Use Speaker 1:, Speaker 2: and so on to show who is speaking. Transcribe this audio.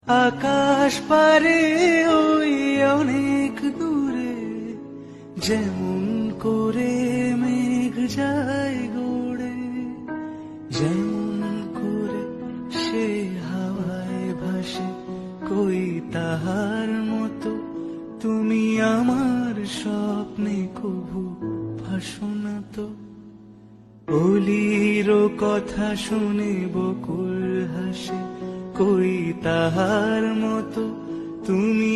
Speaker 1: আকাশ পারে ওই অনেক দূরে, যেমন করে মেঘ যায় গড়ে, যেমন করে সে হাওয়ায় ভাসে, কই তাহার মতো তুমি আমার স্বপ্নে কভু ভাসো না তো। অলির কথা শুনে বকুল হাসে, কই তাহার মতো তুমি